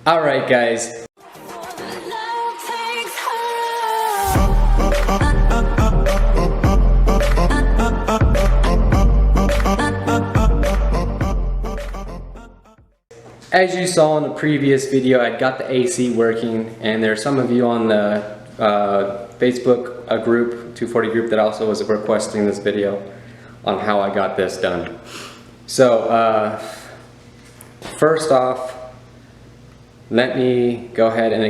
Alright guys. As you saw in the previous video, I got the AC working, and there are some of you on the Facebook group, 240 group, that also was requesting this video on how I got this done. So first off, let me just go ahead and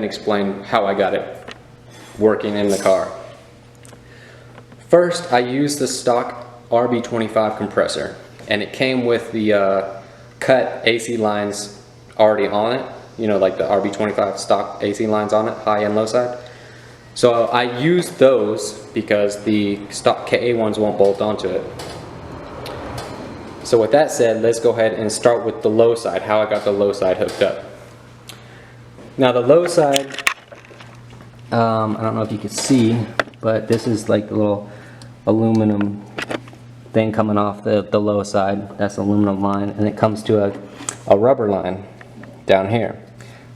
explain how I got it working in the car. First, I used the stock rb25 compressor, and it came with the cut AC lines already on it, you know, like the rb25 stock AC lines on it, high and low side. So I used those because the stock KA ones won't bolt onto it. So with that said, let's go ahead and start with the low side, how I got the low side hooked up. Now the low side, I don't know if you can see, but this is like the little aluminum thing coming off the low side. That's the aluminum line, and it comes to a rubber line down here.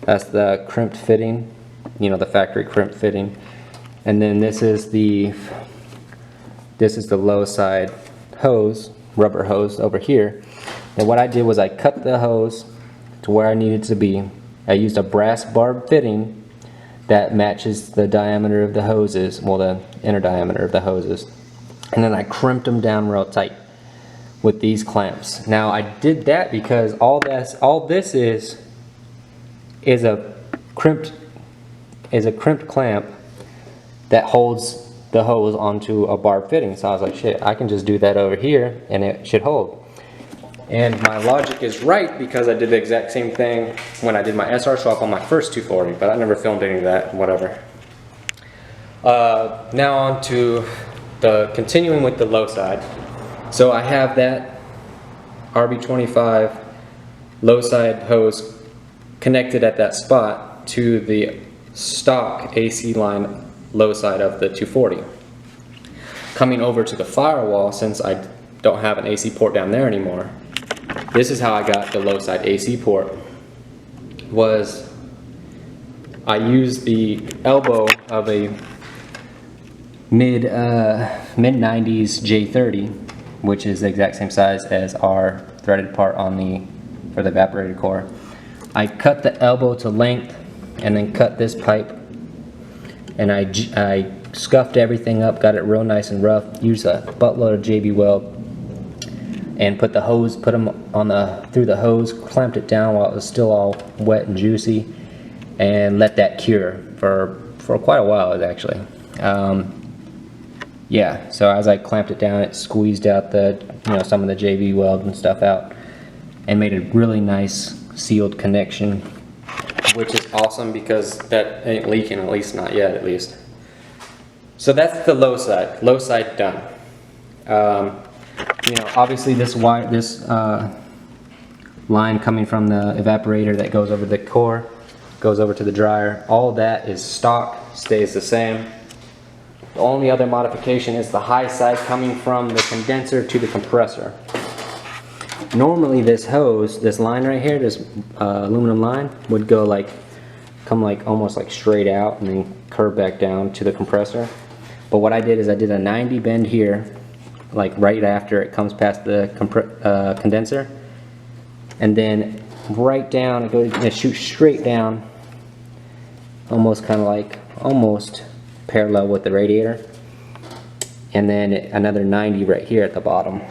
That's the crimped fitting, you know, the factory crimped fitting. And then this is the low side hose, rubber hose over here. And what I did was I cut the hose to where I needed to be. I used a brass barb fitting that matches the diameter of the hoses, well, the inner diameter of the hoses. And then I crimped them down real tight with these clamps. Now I did that because all this is a crimped clamp that holds the hose onto a barb fitting. So I was like, shit, I can just do that over here and it should hold. And my logic is right, because I did the exact same thing when I did my SR swap on my first 240, but I never filmed any of that, whatever. Now on to continuing with the low side. So I have that rb25 low side hose connected at that spot to the stock AC line low side of the 240. Coming over to the firewall, since I don't have an AC port down there anymore, this is how I got the low side AC port. Was I used the elbow of a mid 90s J30, which is the exact same size as our threaded part for the evaporator core. I cut the elbow to length and then cut this pipe, and I scuffed everything up, got it real nice and rough, used a buttload of JB Weld, and put them on through the hose, clamped it down while it was still all wet and juicy, and let that cure for quite a while actually. Yeah, so as I clamped it down, it squeezed out some of the JB Weld and stuff out, and made a really nice sealed connection, which is awesome because that ain't leaking, at least not yet, at least. So that's the low side done. You know, obviously this line coming from the evaporator that goes over the core, goes over to the dryer, all that is stock, stays the same. The only other modification is the high side coming from the condenser to the compressor. Normally this hose, this line right here, this aluminum line, would go come almost like straight out and then curve back down to the compressor. But what I did is I did a 90 bend here, like right after it comes past the condenser, and then right down, it shoots straight down, almost parallel with the radiator, and then another 90 right here at the bottom,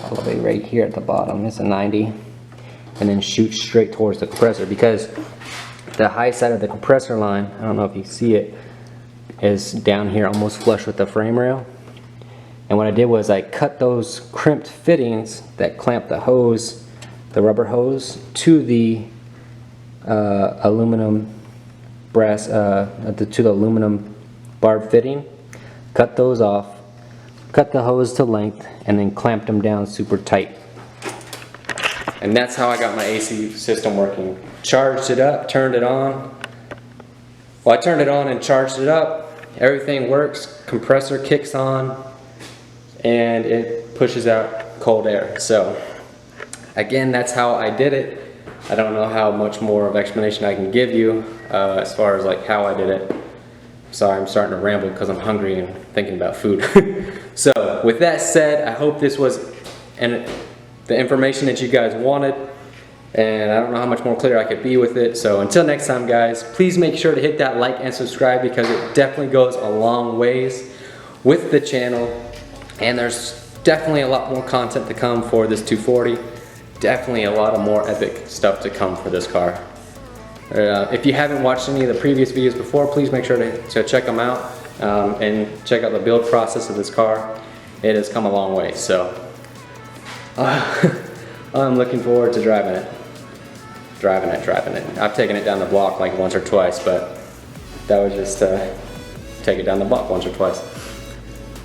all the way right here at the bottom. It's a 90, and then shoots straight towards the compressor, because the high side of the compressor line, I don't know if you see it, is down here almost flush with the frame rail. And what I did was I cut those crimped fittings that clamp the hose, the rubber hose, to the aluminum brass, to the aluminum barb fitting. Cut those off, cut the hose to length, and then clamped them down super tight. And that's how I got my AC system working. Charged it up, turned it on. Well, I turned it on and charged it up. Everything works. Compressor kicks on, and it pushes out cold air. So again, that's how I did it. I don't know how much more of explanation I can give you as far as like how I did it. Sorry, I'm starting to ramble because I'm hungry and thinking about food. So with that said, I hope this was the information that you guys wanted, and I don't know how much more clear I could be with it. So until next time, guys, please make sure to hit that like and subscribe, because it definitely goes a long ways with the channel, and there's definitely a lot more content to come for this 240. Definitely a lot of more epic stuff to come for this car. If you haven't watched any of the previous videos before, please make sure to check them out and check out the build process of this car. It has come a long way, so I'm looking forward to driving it. Driving it. I've taken it down the block like once or twice, but that was just take it down the block once or twice.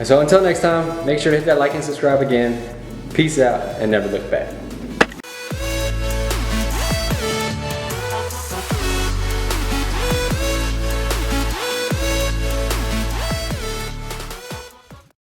So until next time, make sure to hit that like and subscribe again. Peace out and never look back.